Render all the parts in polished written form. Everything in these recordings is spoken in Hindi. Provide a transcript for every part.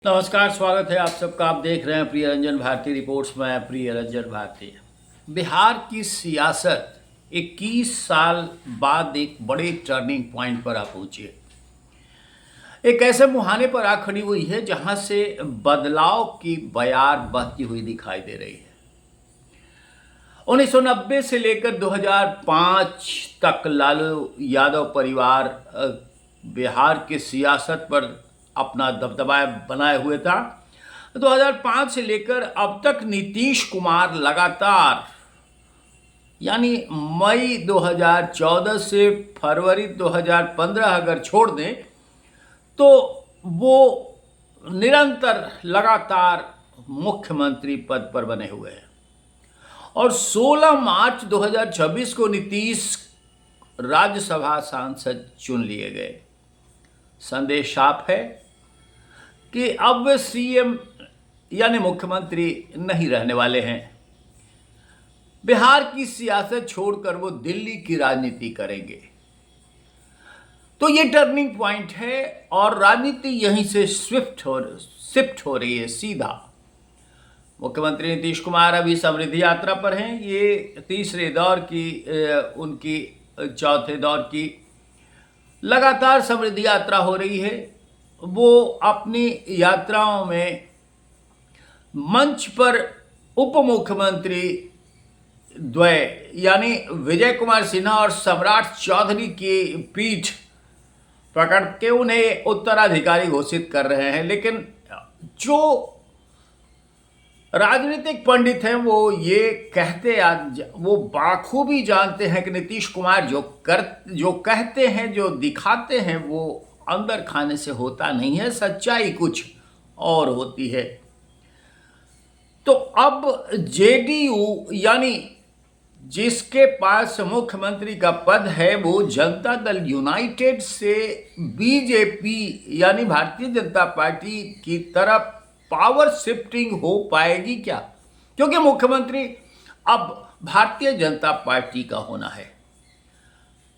नमस्कार, स्वागत है आप सबका। आप देख रहे हैं प्रिय रंजन भारती रिपोर्ट्स में। प्रिय रंजन भारती, बिहार की सियासत 21 साल बाद एक बड़े टर्निंग पॉइंट पर आ पहुंची है। एक ऐसे मुहाने पर आ खड़ी हुई है जहां से बदलाव की बयार बहती हुई दिखाई दे रही है। 1990 से लेकर 2005 तक लालू यादव परिवार बिहार की सियासत पर अपना दबदबा बनाए हुए था। 2005 से लेकर अब तक नीतीश कुमार लगातार, यानी मई 2014 से फरवरी 2015 अगर छोड़ दें तो वो निरंतर लगातार मुख्यमंत्री पद पर बने हुए हैं। और 16 मार्च 2026 को नीतीश राज्यसभा सांसद चुन लिए गए। संदेश साफ है कि अब वे सीएम यानी मुख्यमंत्री नहीं रहने वाले हैं। बिहार की सियासत छोड़कर वो दिल्ली की राजनीति करेंगे। तो ये टर्निंग पॉइंट है और राजनीति यहीं से शिफ्ट हो रही है सीधा। मुख्यमंत्री नीतीश कुमार अभी समृद्धि यात्रा पर हैं। ये तीसरे दौर की उनकी चौथे दौर की लगातार समृद्धि यात्रा हो रही है। वो अपनी यात्राओं में मंच पर उप मुख्यमंत्री द्वय यानी विजय कुमार सिन्हा और सम्राट चौधरी की पीठ पकड़ के उन्हें उत्तराधिकारी घोषित कर रहे हैं। लेकिन जो राजनीतिक पंडित हैं वो ये कहते वो बाखूबी जानते हैं कि नीतीश कुमार जो कहते हैं, जो दिखाते हैं, वो अंदर खाने से होता नहीं है। सच्चाई कुछ और होती है। तो अब जेडीयू यानी जिसके पास मुख्यमंत्री का पद है वो जनता दल यूनाइटेड से बीजेपी यानी भारतीय जनता पार्टी की तरफ पावर शिफ्टिंग हो पाएगी क्या? क्योंकि मुख्यमंत्री अब भारतीय जनता पार्टी का होना है।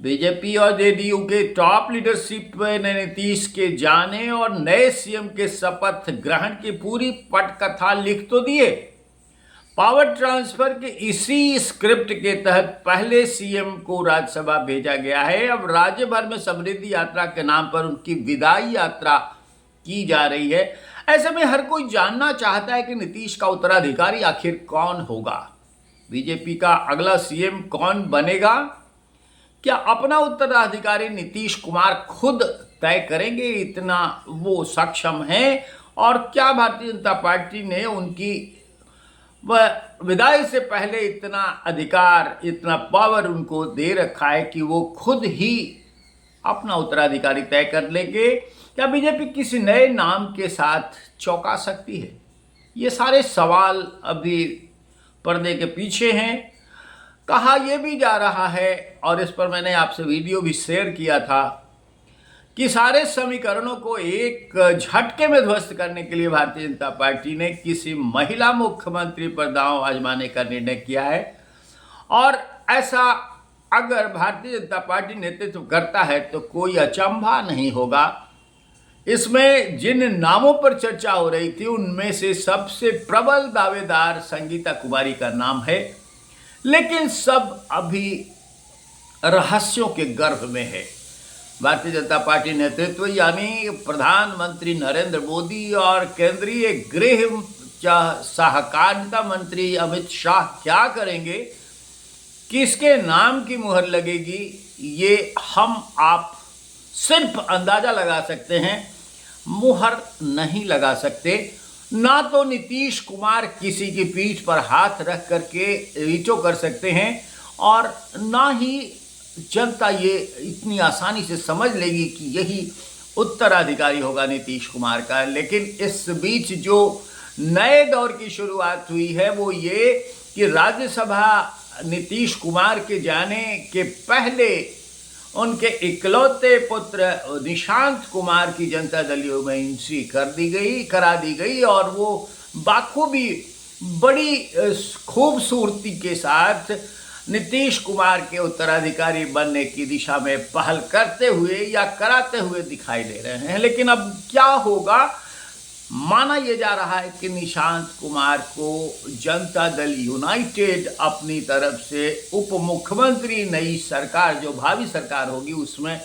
बीजेपी और जेडीयू के टॉप लीडरशिप ने नीतीश के जाने और नए सीएम के शपथ ग्रहण की पूरी पटकथा लिख तो दिए। पावर ट्रांसफर के इसी स्क्रिप्ट के तहत पहले सीएम को राज्यसभा भेजा गया है। अब राज्य भर में समृद्धि यात्रा के नाम पर उनकी विदाई यात्रा की जा रही है। ऐसे में हर कोई जानना चाहता है कि नीतीश का उत्तराधिकारी आखिर कौन होगा। बीजेपी का अगला सीएम कौन बनेगा? क्या अपना उत्तराधिकारी नीतीश कुमार खुद तय करेंगे? इतना वो सक्षम हैं? और क्या भारतीय जनता पार्टी ने उनकी विदाई से पहले इतना अधिकार, इतना पावर उनको दे रखा है कि वो खुद ही अपना उत्तराधिकारी तय कर लेंगे? क्या बीजेपी किसी नए नाम के साथ चौंका सकती है? ये सारे सवाल अभी पर्दे के पीछे हैं। कहा यह भी जा रहा है, और इस पर मैंने आपसे वीडियो भी शेयर किया था, कि सारे समीकरणों को एक झटके में ध्वस्त करने के लिए भारतीय जनता पार्टी ने किसी महिला मुख्यमंत्री पर दांव आजमाने का निर्णय किया है। और ऐसा अगर भारतीय जनता पार्टी नेतृत्व करता है तो कोई अचंभा नहीं होगा। इसमें जिन नामों पर चर्चा हो रही थी उनमें से सबसे प्रबल दावेदार संगीता कुमारी का नाम है। लेकिन सब अभी रहस्यों के गर्भ में है। भारतीय जनता पार्टी नेतृत्व यानी प्रधानमंत्री नरेंद्र मोदी और केंद्रीय गृह सहकारिता मंत्री अमित शाह क्या करेंगे, किसके नाम की मुहर लगेगी, ये हम आप सिर्फ अंदाजा लगा सकते हैं, मुहर नहीं लगा सकते। ना तो नीतीश कुमार किसी की पीठ पर हाथ रख करके वीटो कर सकते हैं और ना ही जनता ये इतनी आसानी से समझ लेगी कि यही उत्तराधिकारी होगा नीतीश कुमार का। लेकिन इस बीच जो नए दौर की शुरुआत हुई है वो ये कि राज्यसभा नीतीश कुमार के जाने के पहले उनके इकलौते पुत्र निशांत कुमार की जनता दल में एंट्री करा दी गई और वो बाखूबी बड़ी खूबसूरती के साथ नीतीश कुमार के उत्तराधिकारी बनने की दिशा में पहल करते हुए या कराते हुए दिखाई दे रहे हैं। लेकिन अब क्या होगा माना यह जा रहा है कि निशांत कुमार को जनता दल यूनाइटेड अपनी तरफ से उप मुख्यमंत्री नई सरकार जो भावी सरकार होगी उसमें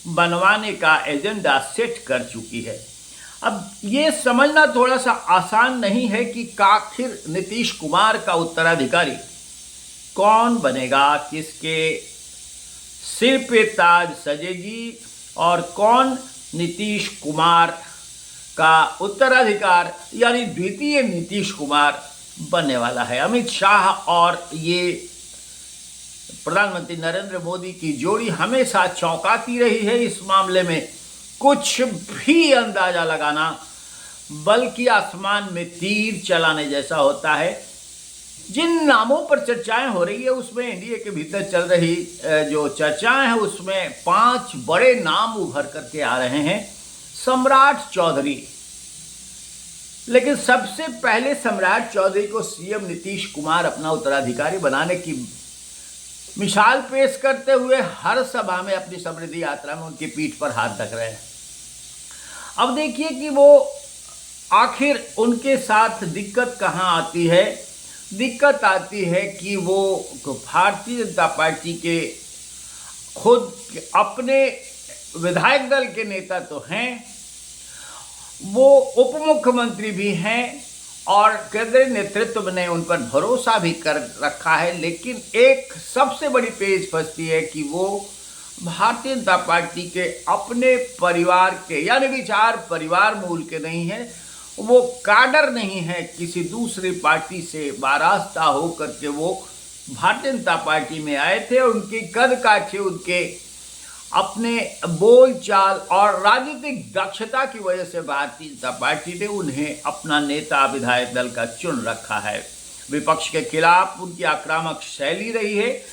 बनवाने का एजेंडा सेट कर चुकी है। अब ये समझना थोड़ा सा आसान नहीं है कि आखिर नीतीश कुमार का उत्तराधिकारी कौन बनेगा, किसके सिर पे ताज सजेगी और कौन नीतीश कुमार का उत्तराधिकार यानी द्वितीय नीतीश कुमार बनने वाला है। अमित शाह और ये प्रधानमंत्री नरेंद्र मोदी की जोड़ी हमेशा चौंकाती रही है। इस मामले में कुछ भी अंदाजा लगाना बल्कि आसमान में तीर चलाने जैसा होता है। जिन नामों पर चर्चाएं हो रही है उसमें एनडीए के भीतर चल रही जो चर्चाएं हैं उसमें 5 बड़े नाम उभर करके आ रहे हैं। सम्राट चौधरी, लेकिन सबसे पहले सम्राट चौधरी को सीएम नीतीश कुमार अपना उत्तराधिकारी बनाने की मिसाल पेश करते हुए हर सभा में अपनी समृद्धि यात्रा में उनकी पीठ पर हाथ रख रहे हैं। अब देखिए कि वो आखिर उनके साथ दिक्कत कहाँ आती है। दिक्कत आती है कि वो भारतीय जनता पार्टी के खुद अपने विधायक दल के नेता तो हैं, वो उप मुख्यमंत्री भी हैं और केंद्रीय नेतृत्व ने उन पर भरोसा भी कर रखा है। लेकिन एक सबसे बड़ी पेच फंसती है कि वो भारतीय जनता पार्टी के अपने परिवार के यानी विचार परिवार मूल के नहीं है, वो काडर नहीं है, किसी दूसरी पार्टी से वारास्ता होकर के वो भारतीय जनता पार्टी में आए थे। उनकी कद काठी, उनके अपने बोलचाल और राजनीतिक दक्षता की वजह से भारतीय जनता पार्टी ने उन्हें अपना नेता विधायक दल का चुन रखा है। विपक्ष के खिलाफ उनकी आक्रामक शैली रही है।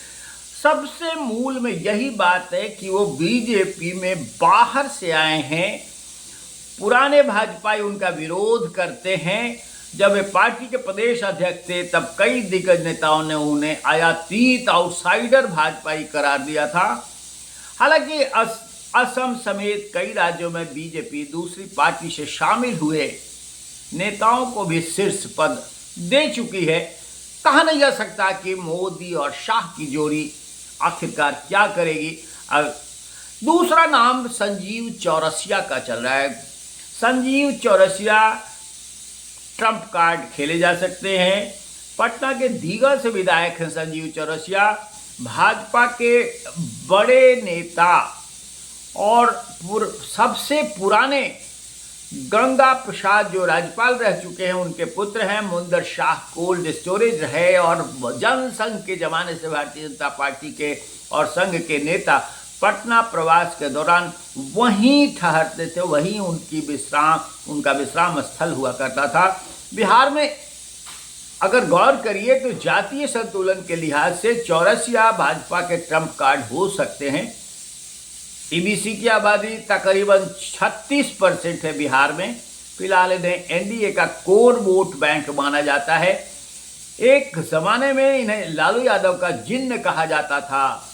सबसे मूल में यही बात है कि वो बीजेपी में बाहर से आए हैं। पुराने भाजपाई उनका विरोध करते हैं। जब वे पार्टी के प्रदेश अध्यक्ष थे तब कई दिग्गज नेताओं ने उन्हें आयातीत आउटसाइडर भाजपाई करार दिया था। हालांकि असम समेत कई राज्यों में बीजेपी दूसरी पार्टी से शामिल हुए नेताओं को भी शीर्ष पद दे चुकी है। कहा नहीं जा सकता कि मोदी और शाह की जोड़ी आखिरकार क्या करेगी। दूसरा नाम संजीव चौरसिया का चल रहा है। संजीव चौरसिया ट्रंप कार्ड खेले जा सकते हैं। पटना के दीघा से विधायक हैं संजीव चौरसिया। भाजपा के बड़े नेता और सबसे पुराने गंगा प्रसाद जो राज्यपाल रह चुके हैं उनके पुत्र हैं। मुंदर शाह कोल्ड स्टोरेज रहे और जनसंघ के जमाने से भारतीय जनता पार्टी के और संघ के नेता पटना प्रवास के दौरान वहीं ठहरते थे, वहीं उनका विश्राम स्थल हुआ करता था। बिहार में अगर गौर करिए तो जातीय संतुलन के लिहाज से चौरसिया भाजपा के ट्रंप कार्ड हो सकते हैं। ईबीसी की आबादी तकरीबन 36% है बिहार में। फिलहाल इन्हें एनडीए का कोर वोट बैंक माना जाता है। एक जमाने में इन्हें लालू यादव का जिन्न कहा जाता था।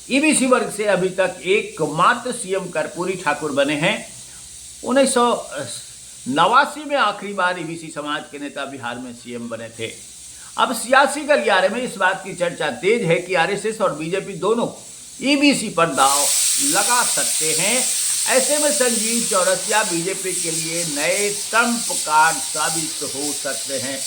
ईबीसी वर्ग से अभी तक एकमात्र सीएम कर्पूरी ठाकुर बने हैं। 1989 में आखिरी बार ईबीसी समाज के नेता बिहार में सीएम बने थे। अब सियासी गलियारे में इस बात की चर्चा तेज है कि आरएसएस और बीजेपी दोनों ईबीसी पर दांव लगा सकते हैं। ऐसे में संजीव चौरसिया बीजेपी के लिए नए ट्रंप कार्ड साबित हो सकते हैं।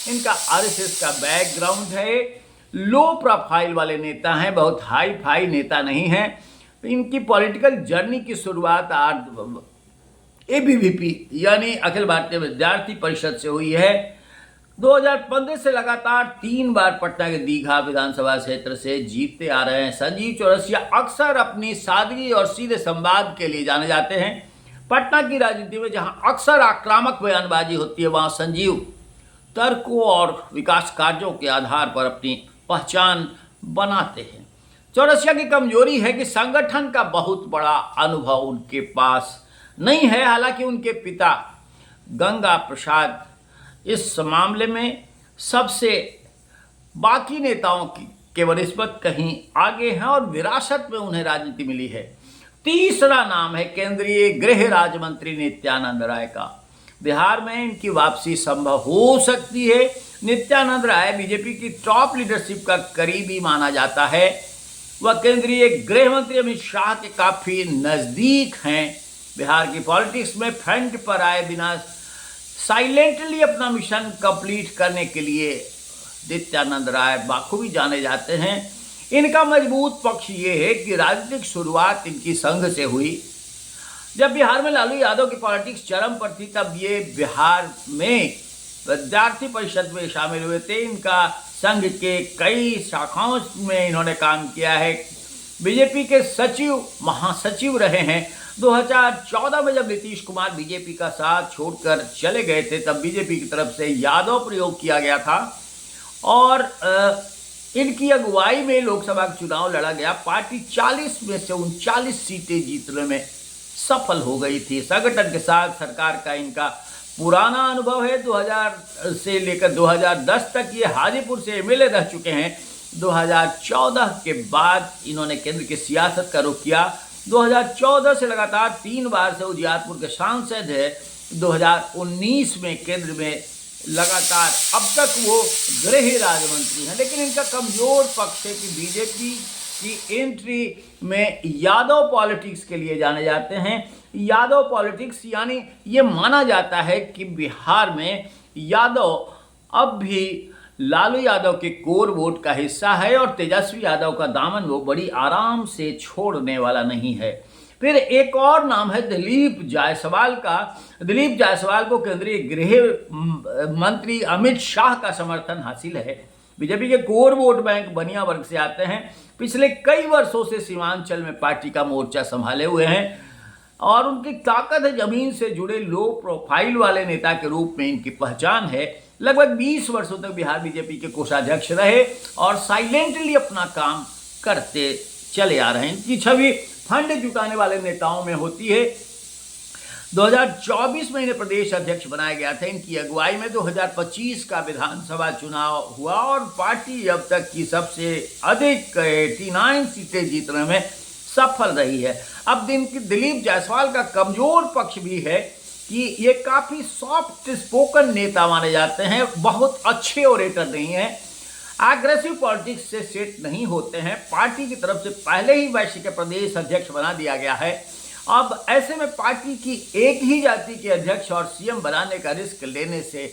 इनका आरएसएस का बैकग्राउंड है, लो प्रोफाइल वाले नेता हैं, बहुत हाई फाई नेता नहीं हैं। इनकी पॉलिटिकल जर्नी की शुरुआत एबीवीपी यानी अखिल भारतीय विद्यार्थी परिषद से हुई है। 2015 से लगातार 3 बार पटना के दीघा विधानसभा क्षेत्र से जीतते आ रहे हैं। संजीव चौरसिया अक्सर अपनी सादगी और सीधे संवाद के लिए जाने जाते हैं। पटना की राजनीति में जहां अक्सर आक्रामक बयानबाजी होती है वहां संजीव तर्कों और विकास कार्यों के आधार पर अपनी पहचान बनाते हैं। चौरसिया की कमजोरी है कि संगठन का बहुत बड़ा अनुभव उनके पास नहीं है। हालांकि उनके पिता गंगा प्रसाद इस मामले में सबसे बाकी नेताओं के वनिस्पत कहीं आगे हैं और विरासत में उन्हें राजनीति मिली है। तीसरा नाम है केंद्रीय गृह राज्य मंत्री नित्यानंद राय का। बिहार में इनकी वापसी संभव हो सकती है। नित्यानंद राय बीजेपी की टॉप लीडरशिप का करीबी माना जाता है। वह केंद्रीय गृह मंत्री अमित शाह के काफी नजदीक हैं। बिहार की पॉलिटिक्स में फ्रंट पर आए बिना साइलेंटली अपना मिशन कंप्लीट करने के लिए नित्यानंद राय बाखूबी जाने जाते हैं। इनका मजबूत पक्ष ये है कि राजनीतिक शुरुआत इनकी संघ से हुई। जब बिहार में लालू यादव की पॉलिटिक्स चरम पर थी तब ये बिहार में विद्यार्थी परिषद में शामिल हुए थे। इनका संघ के कई शाखाओं में इन्होंने काम किया है। बीजेपी के सचिव महासचिव रहे हैं। 2014 में जब नीतीश कुमार बीजेपी का साथ छोड़कर चले गए थे तब बीजेपी की तरफ से यादव प्रयोग किया गया था और इनकी अगुवाई में लोकसभा का चुनाव लड़ा गया। पार्टी 40 में से 39 सीटें जीतने में सफल हो गई थी। संगठन के साथ सरकार का इनका पुराना अनुभव है। 2000 से लेकर 2010 तक ये हाजीपुर से एमएलए रह चुके हैं। 2014 के बाद इन्होंने केंद्र की सियासत का रुख किया। 2014 से लगातार 3 बार से उजियारपुर के सांसद है। 2019 में केंद्र में लगातार अब तक वो गृह राज्य मंत्री हैं। लेकिन इनका कमजोर पक्ष है कि बीजेपी की एंट्री में यादव पॉलिटिक्स के लिए जाने जाते हैं। यादव पॉलिटिक्स यानी ये माना जाता है कि बिहार में यादव अब भी लालू यादव के कोर वोट का हिस्सा है और तेजस्वी यादव का दामन वो बड़ी आराम से छोड़ने वाला नहीं है। फिर एक और नाम है दिलीप जायसवाल का। दिलीप जायसवाल को केंद्रीय गृह मंत्री अमित शाह का समर्थन हासिल है। बीजेपी के कोर वोट बैंक बनिया वर्ग से आते हैं। पिछले कई वर्षों से सीमांचल में पार्टी का मोर्चा संभाले हुए हैं और उनकी ताकत है। जमीन से जुड़े लो प्रोफाइल वाले नेता के रूप में इनकी पहचान है। लगभग 20 वर्षों तक बिहार बीजेपी के कोषाध्यक्ष रहे और साइलेंटली अपना काम करते चले आ रहे हैं। इनकी छवि फंड जुटाने वाले नेताओं में होती है। 2024 में इन्हें प्रदेश अध्यक्ष बनाया गया था। इनकी अगुवाई में 2025 का विधानसभा चुनाव हुआ और पार्टी अब तक की सबसे अधिक 89 सीटें जीतने में सफल रही है। अब दिलीप जायसवाल का कमजोर पक्ष भी है कि ये काफी सॉफ्ट स्पोकन नेता माने जाते हैं। बहुत अच्छे ओरेटर नहीं हैं। एग्रेसिव पॉलिटिक्स से सेट नहीं होते हैं। पार्टी की तरफ से पहले ही वैश्य के प्रदेश अध्यक्ष बना दिया गया है। अब ऐसे में पार्टी की एक ही जाति के अध्यक्ष और सीएम बनाने का रिस्क लेने से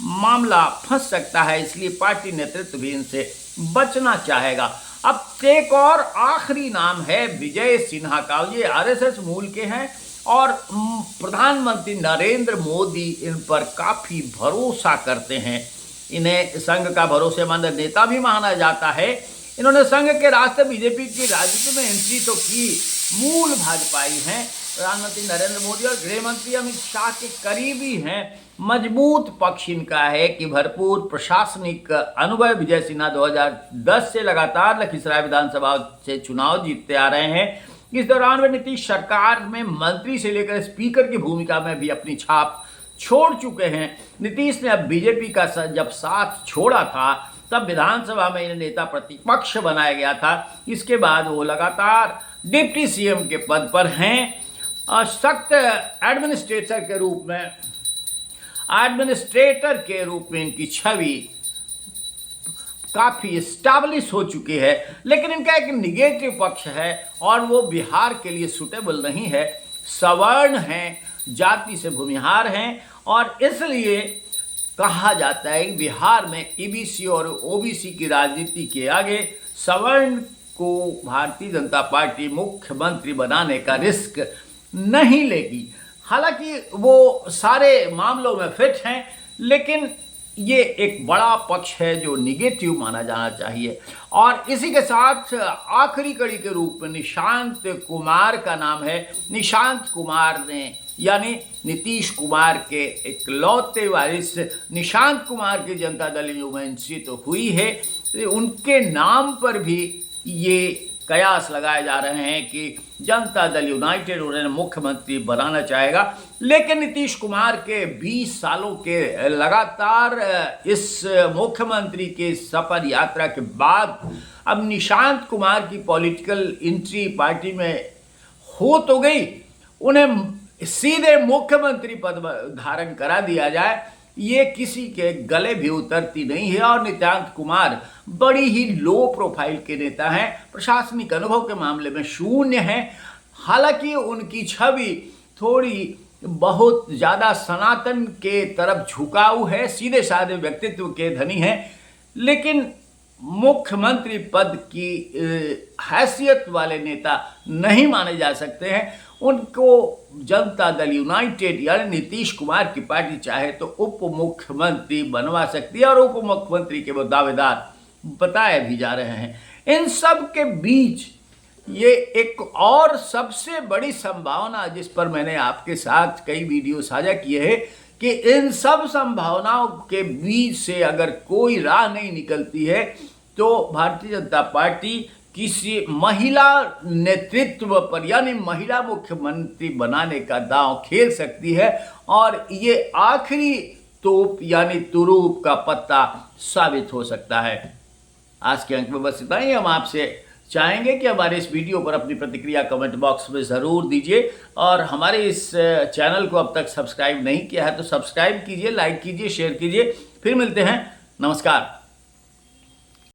मामला फंस सकता है। इसलिए पार्टी नेतृत्व भी इनसे बचना चाहेगा। अब एक और आखिरी नाम है विजय सिन्हा का। ये आरएसएस मूल के हैं और प्रधानमंत्री नरेंद्र मोदी इन पर काफी भरोसा करते हैं। इन्हें संघ का भरोसेमंद नेता भी माना जाता है। इन्होंने संघ के रास्ते बीजेपी की राजनीति में एंट्री तो की, मूल भाजपाई हैं। प्रधानमंत्री नरेंद्र मोदी और गृह मंत्री अमित शाह के करीबी हैं। मजबूत पक्ष इनका है कि भरपूर प्रशासनिक अनुभव। विजय सिन्हा 2010 से लगातार लखीसराय विधानसभा से चुनाव जीतते आ रहे हैं। इस दौरान वे नीतीश सरकार में मंत्री से लेकर स्पीकर की भूमिका में भी अपनी छाप छोड़ चुके हैं। नीतीश ने अब बीजेपी का जब साथ छोड़ा था तब विधानसभा में इन्हें नेता प्रतिपक्ष बनाया गया था। इसके बाद वो लगातार डिप्टी सीएम के पद पर हैं। सख्त एडमिनिस्ट्रेटर के रूप में इनकी छवि काफी स्टैब्लिश हो चुकी है। लेकिन इनका एक निगेटिव पक्ष है और वो बिहार के लिए सुटेबल नहीं है। सवर्ण हैं, जाति से भूमिहार हैं और इसलिए कहा जाता है कि बिहार में ईबीसी और ओबीसी की राजनीति के आगे सवर्ण को भारतीय जनता पार्टी मुख्यमंत्री बनाने का रिस्क नहीं लेगी। हालांकि वो सारे मामलों में फिट हैं, लेकिन ये एक बड़ा पक्ष है जो निगेटिव माना जाना चाहिए। और इसी के साथ आखिरी कड़ी के रूप में निशांत कुमार का नाम है। निशांत कुमार ने यानी नीतीश कुमार के इकलौते वारिस निशांत कुमार की जनता दल यूएनसी तो हुई है। उनके नाम पर भी ये कयास लगाए जा रहे हैं कि जनता दल यूनाइटेड उन्हें मुख्यमंत्री बनाना चाहेगा। लेकिन नीतीश कुमार के 20 सालों के लगातार इस मुख्यमंत्री के सफर यात्रा के बाद अब निशांत कुमार की पॉलिटिकल एंट्री पार्टी में हो तो गई। उन्हें सीधे मुख्यमंत्री पद धारण करा दिया जाए, ये किसी के गले भी उतरती नहीं है। और नित्यानंद कुमार बड़ी ही लो प्रोफाइल के नेता हैं, प्रशासनिक अनुभव के मामले में शून्य हैं। हालांकि उनकी छवि थोड़ी बहुत ज़्यादा सनातन के तरफ झुकाव है, सीधे साधे व्यक्तित्व के धनी हैं, लेकिन मुख्यमंत्री पद की हैसियत वाले नेता नहीं माने जा सकते हैं। उनको जनता दल यूनाइटेड यानी नीतीश कुमार की पार्टी चाहे तो उप मुख्यमंत्री बनवा सकती है, और उप मुख्यमंत्री के वो दावेदार बताए भी जा रहे हैं। इन सब के बीच ये एक और सबसे बड़ी संभावना, जिस पर मैंने आपके साथ कई वीडियो साझा किए हैं, कि इन सब संभावनाओं के बीच से अगर कोई राह नहीं निकलती है तो भारतीय जनता पार्टी किसी महिला नेतृत्व पर यानी महिला मुख्यमंत्री बनाने का दांव खेल सकती है, और ये आखिरी तोप यानी तुरूप का पत्ता साबित हो सकता है। आज के अंक में बस इतना ही। हम आपसे चाहेंगे कि हमारे इस वीडियो पर अपनी प्रतिक्रिया कमेंट बॉक्स में ज़रूर दीजिए, और हमारे इस चैनल को अब तक सब्सक्राइब नहीं किया है तो सब्सक्राइब कीजिए, लाइक कीजिए, शेयर कीजिए। फिर मिलते हैं। नमस्कार।